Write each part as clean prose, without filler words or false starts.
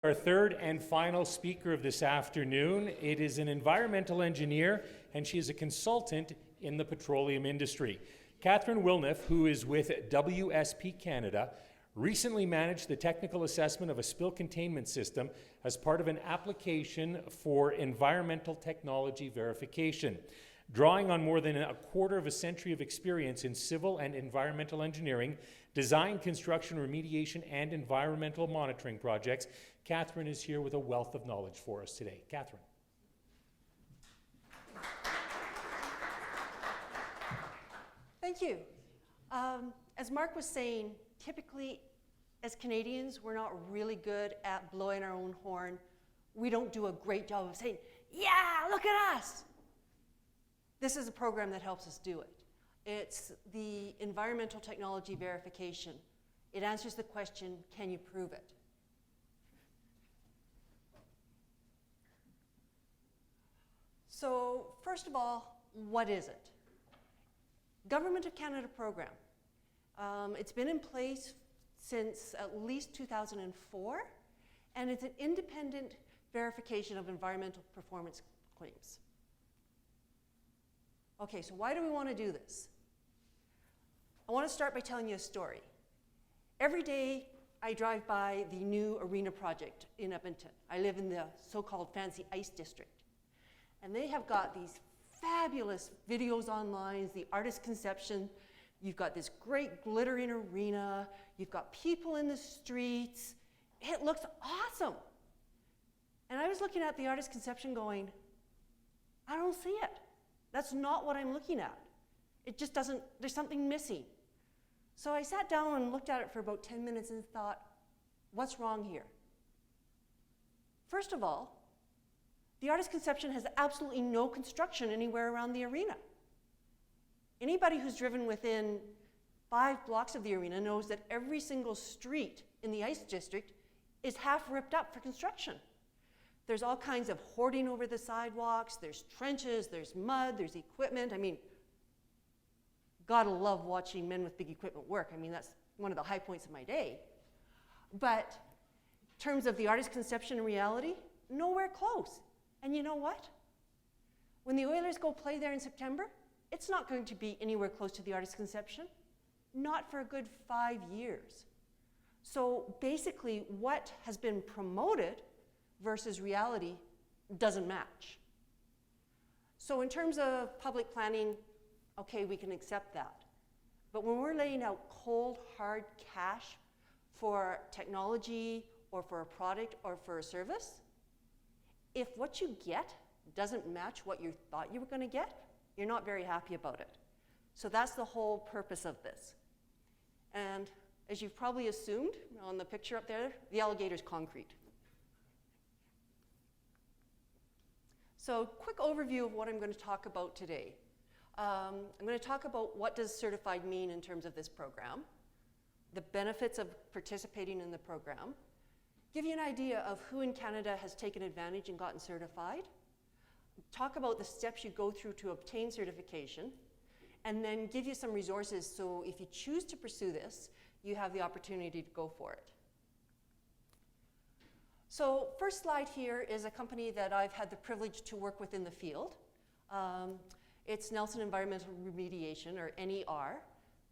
Our third and final speaker of this afternoon, it is an environmental engineer and she is a consultant in the petroleum industry. Kathryn Wilneff, who is with WSP Canada, recently managed the technical assessment of a spill containment system as part of an application for environmental technology verification. Drawing on more than a quarter of a century of experience in civil and environmental engineering, design, construction, remediation, and environmental monitoring projects, Kathryn is here with a wealth of knowledge for us today. Kathryn. Thank you. As Mark was saying, typically as Canadians, we're not really good at blowing our own horn. We don't do a great job of saying, yeah, look at us. This is a program that helps us do it. It's the environmental technology verification. It answers the question, can you prove it? So first of all, what is it? Government of Canada program. It's been in place since at least 2004, and it's an independent verification of environmental performance claims. Okay, so why do we want to do this? I want to start by telling you a story. Every day I drive by the new arena project in Edmonton. I live in the so-called fancy ice district. And they have got these fabulous videos online, the artist conception. You've got this great glittering arena. You've got people in the streets. It looks awesome. And I was looking at the artist conception going, I don't see it. That's not what I'm looking at. It just doesn't, there's something missing. So I sat down and looked at it for about 10 minutes and thought, what's wrong here? First of all, the artist conception has absolutely no construction anywhere around the arena. Anybody who's driven within 5 blocks of the arena knows that every single street in the ice district is half ripped up for construction. There's all kinds of hoarding over the sidewalks, there's trenches, there's mud, there's equipment. I mean, gotta love watching men with big equipment work. I mean, that's one of the high points of my day. But in terms of the artist conception and reality, nowhere close. And you know what? When the Oilers go play there in September, it's not going to be anywhere close to the artist conception, not for a good 5 years. So basically, what has been promoted versus reality doesn't match. So in terms of public planning, okay, we can accept that. But when we're laying out cold, hard cash for technology or for a product or for a service, if what you get doesn't match what you thought you were going to get, you're not very happy about it. So that's the whole purpose of this. And as you've probably assumed on the picture up there, the alligator's concrete. So quick overview of what I'm going to talk about today. I'm going to talk about what does certified mean in terms of this program, the benefits of participating in the program, give you an idea of who in Canada has taken advantage and gotten certified, talk about the steps you go through to obtain certification, and then give you some resources so if you choose to pursue this, you have the opportunity to go for it. So first slide here is a company that I've had the privilege to work with in the field. It's Nelson Environmental Remediation, or NER.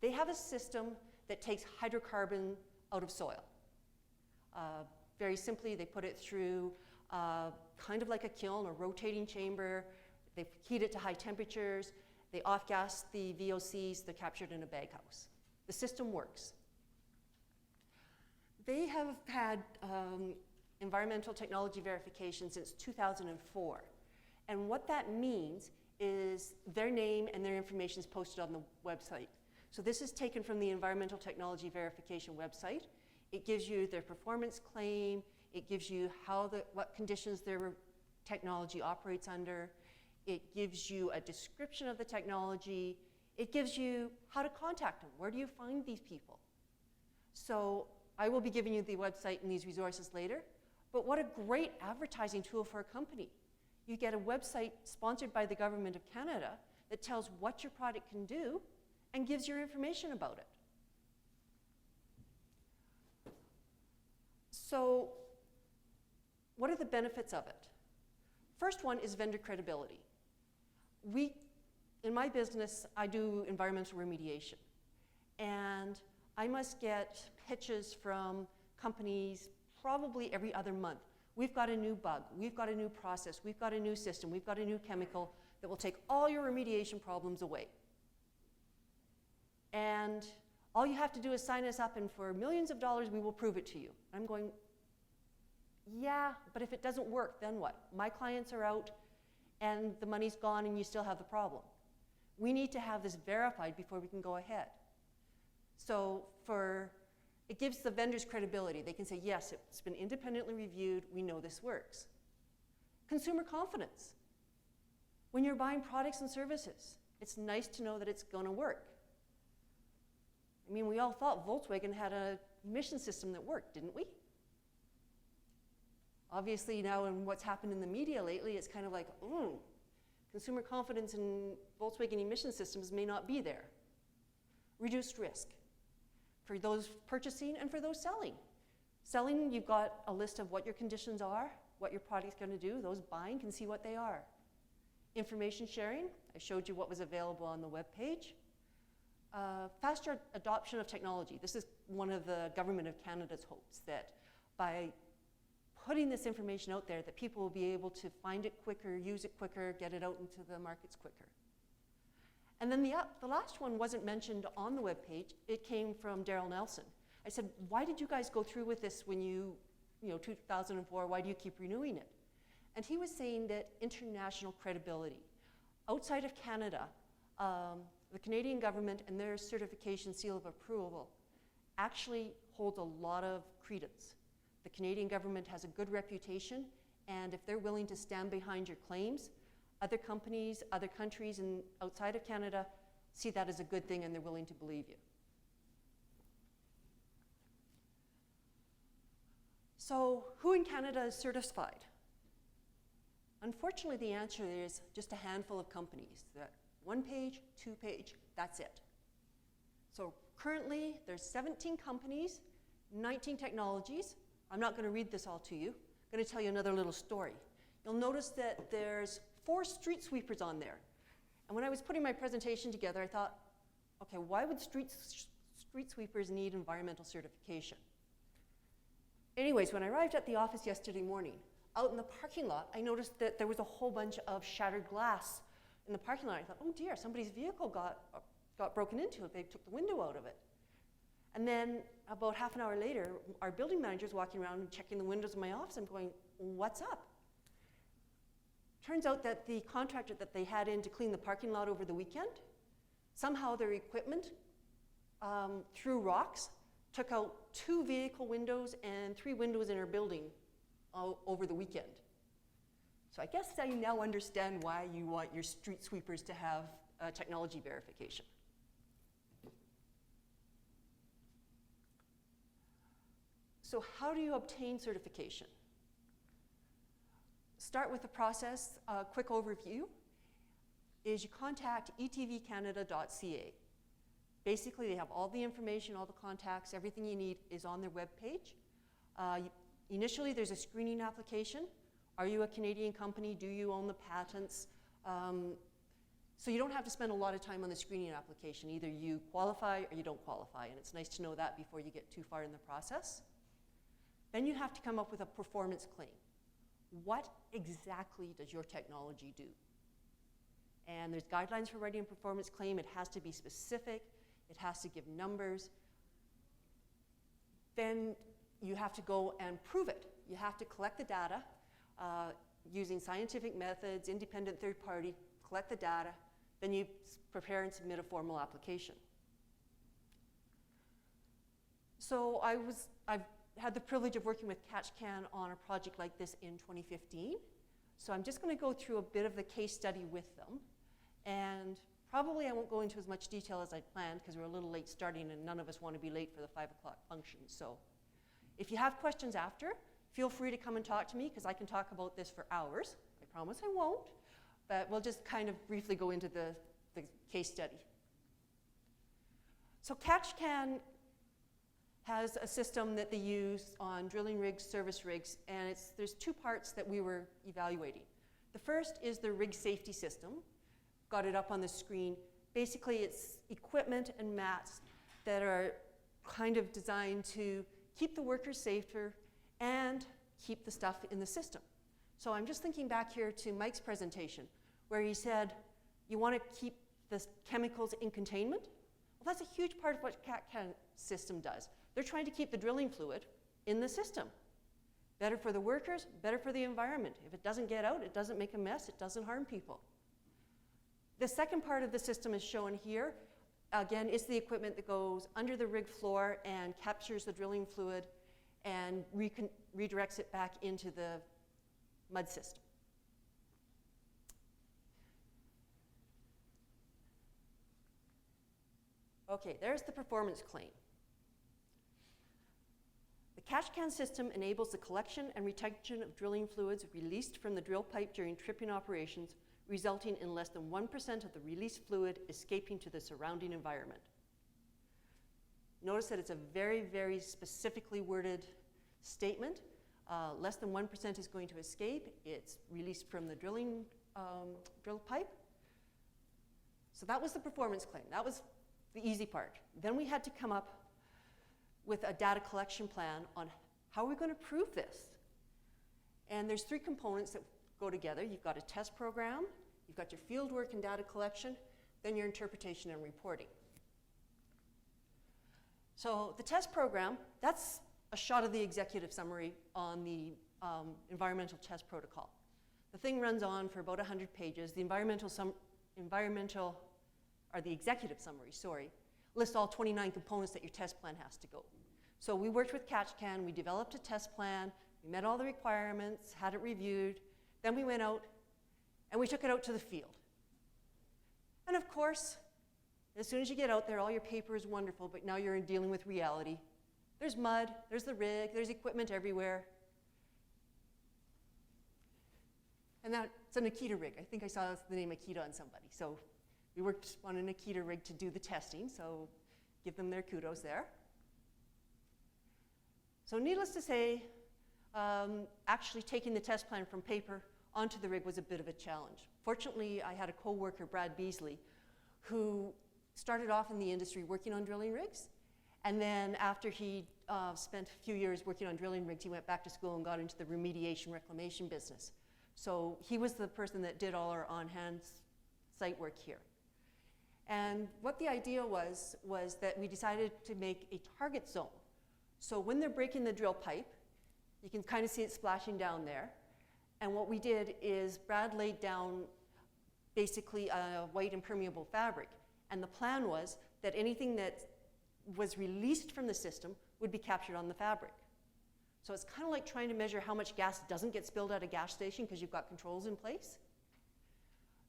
They have a system that takes hydrocarbon out of soil. Very simply, they put it through kind of like a kiln, a rotating chamber. They heat it to high temperatures. They off-gas the VOCs. They're captured in a baghouse. The system works. They have had environmental technology verification since 2004. And what that means is their name and their information is posted on the website. So this is taken from the Environmental Technology Verification website. It gives you their performance claim. It gives you what conditions their technology operates under. It gives you a description of the technology. It gives you how to contact them. Where do you find these people? So I will be giving you the website and these resources later. But what a great advertising tool for a company. You get a website sponsored by the Government of Canada that tells what your product can do and gives your information about it. So What are the benefits of it? First one is vendor credibility. In my business, I do environmental remediation. And I must get pitches from companies probably every other month. We've got a new bug, we've got a new process, we've got a new system, we've got a new chemical that will take all your remediation problems away. And all you have to do is sign us up, and for millions of dollars, we will prove it to you. I'm going, yeah, but if it doesn't work, then what? My clients are out, and the money's gone, and you still have the problem. We need to have this verified before we can go ahead. So it gives the vendors credibility. They can say, yes, it's been independently reviewed, we know this works. Consumer confidence. When you're buying products and services, it's nice to know that it's gonna work. I mean, we all thought Volkswagen had an emission system that worked, didn't we? Obviously now in what's happened in the media lately, it's kind of like, consumer confidence in Volkswagen emission systems may not be there. Reduced risk for those purchasing and for those selling. Selling, you've got a list of what your conditions are, what your product's gonna do. Those buying can see what they are. Information sharing, I showed you what was available on the webpage. Faster adoption of technology. This is one of the Government of Canada's hopes, that by putting this information out there, that people will be able to find it quicker, use it quicker, get it out into the markets quicker. And then the last one wasn't mentioned on the webpage. It came from Daryl Nelson. I said, why did you guys go through with this when 2004, why do you keep renewing it? And he was saying that international credibility. Outside of Canada, the Canadian government and their certification seal of approval actually holds a lot of credence. The Canadian government has a good reputation, and if they're willing to stand behind your claims, other companies, other countries outside of Canada see that as a good thing, and they're willing to believe you. So who in Canada is certified? Unfortunately, the answer is just a handful of companies. That 1 page, 2 page, that's it. So currently, there's 17 companies, 19 technologies. I'm not going to read this all to you. I'm going to tell you another little story. You'll notice that there's 4 street sweepers on there. And when I was putting my presentation together, I thought, okay, why would street sweepers need environmental certification? Anyways, when I arrived at the office yesterday morning, out in the parking lot, I noticed that there was a whole bunch of shattered glass in the parking lot. I thought, oh dear, somebody's vehicle got broken into. They took the window out of it. And then about half an hour later, our building manager's walking around and checking the windows of my office. I'm going, what's up? Turns out that the contractor that they had in to clean the parking lot over the weekend, somehow their equipment threw rocks, took out 2 vehicle windows and 3 windows in our building over the weekend. So I guess I now understand why you want your street sweepers to have technology verification. So how do you obtain certification? Start with the process. A quick overview is you contact etvcanada.ca. Basically, they have all the information, all the contacts, everything you need is on their webpage. Initially, there's a screening application. Are you a Canadian company? Do you own the patents? So you don't have to spend a lot of time on the screening application. Either you qualify or you don't qualify, and it's nice to know that before you get too far in the process. Then you have to come up with a performance claim. What exactly does your technology do? And there's guidelines for writing a performance claim. It has to be specific. It has to give numbers. Then you have to go and prove it. You have to collect the data using scientific methods, independent third party, collect the data, then you prepare and submit a formal application. So I've had the privilege of working with CatchCan on a project like this in 2015. So I'm just going to go through a bit of the case study with them. And probably I won't go into as much detail as I planned because we're a little late starting and none of us want to be late for the 5 o'clock function. So if you have questions after, feel free to come and talk to me because I can talk about this for hours. I promise I won't, but we'll just kind of briefly go into the case study. So CatchCan has a system that they use on drilling rigs, service rigs, and there's two parts that we were evaluating. The first is the rig safety system. Got it up on the screen. Basically, it's equipment and mats that are kind of designed to keep the workers safer and keep the stuff in the system. So I'm just thinking back here to Mike's presentation, where he said, you want to keep the chemicals in containment? Well, that's a huge part of what CAT-CAN system does. They're trying to keep the drilling fluid in the system. Better for the workers, better for the environment. If it doesn't get out, it doesn't make a mess, it doesn't harm people. The second part of the system is shown here. Again, it's the equipment that goes under the rig floor and captures the drilling fluid and redirects it back into the mud system. Okay, there's the performance claim. The CAT-CAN system enables the collection and retention of drilling fluids released from the drill pipe during tripping operations, resulting in less than 1% of the released fluid escaping to the surrounding environment. Notice that it's a very, very specifically worded statement. Less than 1% is going to escape. It's released from the drill pipe. So that was the performance claim. That was the easy part. Then we had to come up with a data collection plan on how are we going to prove this. And there's three components that go together. You've got a test program, you've got your field work and data collection, then your interpretation and reporting. So the test program, that's a shot of the executive summary on the environmental test protocol. The thing runs on for about 100 pages. The the executive summary, sorry, lists all 29 components that your test plan has to go. So we worked with CAT-CAN, we developed a test plan, we met all the requirements, had it reviewed, then we went out and we took it out to the field. And of course, as soon as you get out there, all your paper is wonderful, but now you're dealing with reality. There's mud, there's the rig, there's equipment everywhere. And that's an Akita rig. I think I saw the name Akita on somebody. So we worked on an Akita rig to do the testing, so give them their kudos there. So needless to say, actually taking the test plan from paper onto the rig was a bit of a challenge. Fortunately, I had a co-worker, Brad Beasley, who started off in the industry working on drilling rigs. And then after he spent a few years working on drilling rigs, he went back to school and got into the remediation reclamation business. So he was the person that did all our on-hand site work here. And what the idea was that we decided to make a target zone. So when they're breaking the drill pipe, you can kind of see it splashing down there. And what we did is Brad laid down basically a white impermeable fabric. And the plan was that anything that was released from the system would be captured on the fabric. So it's kind of like trying to measure how much gas doesn't get spilled at a gas station because you've got controls in place.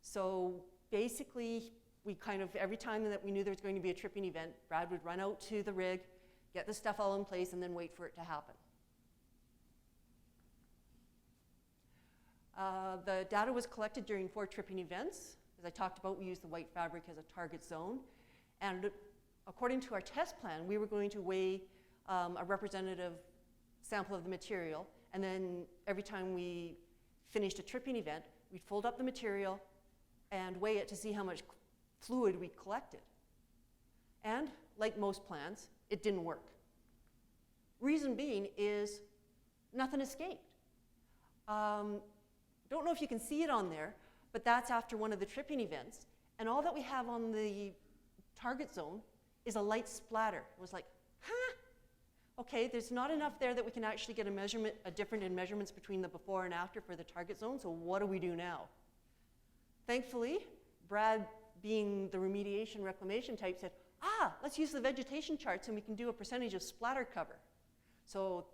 So basically, we kind of, every time that we knew there was going to be a tripping event, Brad would run out to the rig, get the stuff all in place, and then wait for it to happen. The data was collected during 4 tripping events. As I talked about, we used the white fabric as a target zone. And according to our test plan, we were going to weigh a representative sample of the material, and then every time we finished a tripping event, we'd fold up the material and weigh it to see how much fluid we collected. And like most plans, it didn't work. Reason being is nothing escaped. Don't know if you can see it on there, but that's after one of the tripping events, and all that we have on the target zone is a light splatter. It was like, huh? Okay, there's not enough there that we can actually get a difference in measurements between the before and after for the target zone, so what do we do now? Thankfully, Brad, being the remediation reclamation type, said, let's use the vegetation charts and we can do a percentage of splatter cover. So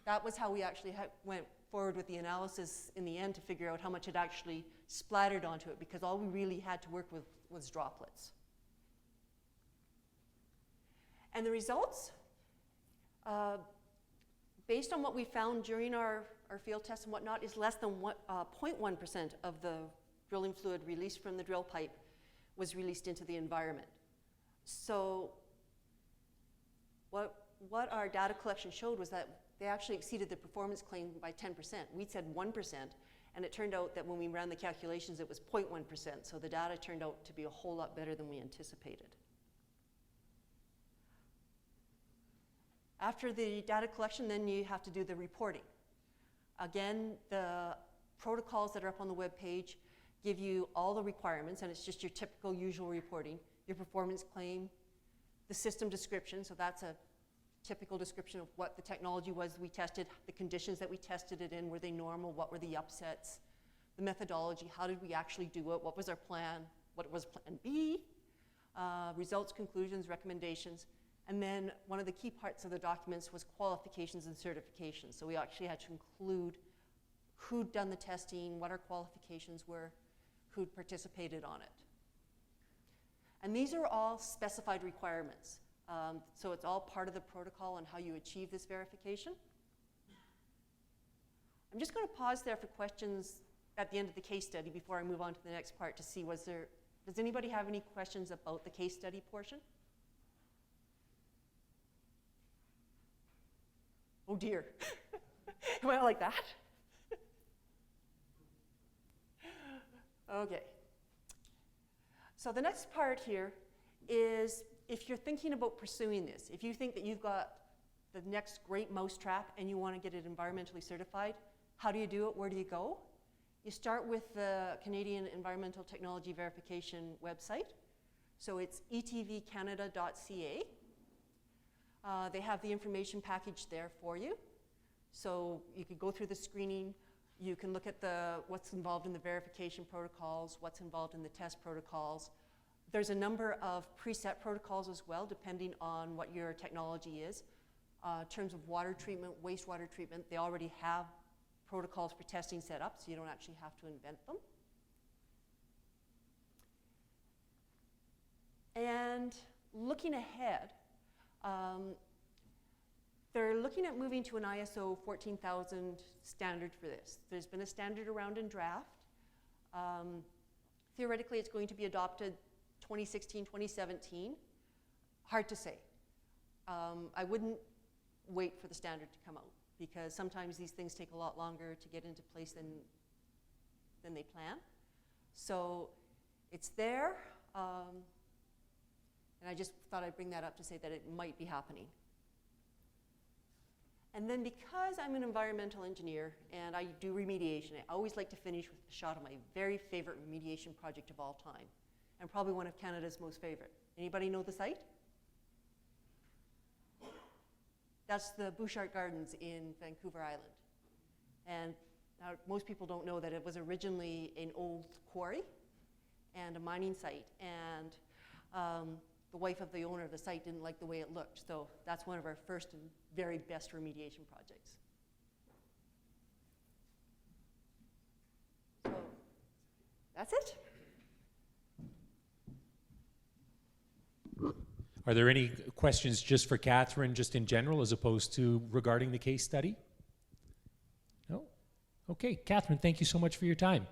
that was how we actually went forward with the analysis in the end to figure out how much it actually splattered onto it, because all we really had to work with was droplets. And the results, based on what we found during our field tests and whatnot, is less than 0.1% of the drilling fluid released from the drill pipe was released into the environment. So what what our data collection showed was that they actually exceeded the performance claim by 10%. We'd said 1%, and it turned out that when we ran the calculations, it was 0.1%, so the data turned out to be a whole lot better than we anticipated. After the data collection, then you have to do the reporting. Again, the protocols that are up on the web page give you all the requirements, and it's just your typical usual reporting, your performance claim, the system description, so that's a typical description of what the technology was we tested, the conditions that we tested it in, were they normal, what were the upsets, the methodology, how did we actually do it, what was our plan, what was plan B, results, conclusions, recommendations, and then one of the key parts of the documents was qualifications and certifications. So we actually had to include who'd done the testing, what our qualifications were, who'd participated on it. And these are all specified requirements. So it's all part of the protocol on how you achieve this verification. I'm just going to pause there for questions at the end of the case study before I move on to the next part to see does anybody have any questions about the case study portion? Oh dear. It went like that? Okay. So the next part here is if you're thinking about pursuing this, if you think that you've got the next great mousetrap and you want to get it environmentally certified, how do you do it? Where do you go? You start with the Canadian Environmental Technology Verification website. So it's etvcanada.ca. They have the information package there for you. So you can go through the screening. You can look at what's involved in the verification protocols, what's involved in the test protocols. There's a number of preset protocols as well, depending on what your technology is. In terms of water treatment, wastewater treatment, they already have protocols for testing set up, so you don't actually have to invent them. And looking ahead, they're looking at moving to an ISO 14000 standard for this. There's been a standard around in draft. Theoretically, it's going to be adopted 2016, 2017. Hard to say. I wouldn't wait for the standard to come out because sometimes these things take a lot longer to get into place than they plan. So it's there, and I just thought I'd bring that up to say that it might be happening. And then because I'm an environmental engineer and I do remediation, I always like to finish with a shot of my very favorite remediation project of all time, and probably one of Canada's most favorite. Anybody know the site? That's the Bouchard Gardens in Vancouver Island. And now most people don't know that it was originally an old quarry and a mining site, and the wife of the owner of the site didn't like the way it looked, so that's one of our first and very best remediation projects. So that's it. Are there any questions just for Kathryn, just in general, as opposed to regarding the case study? No? Okay, Kathryn, thank you so much for your time.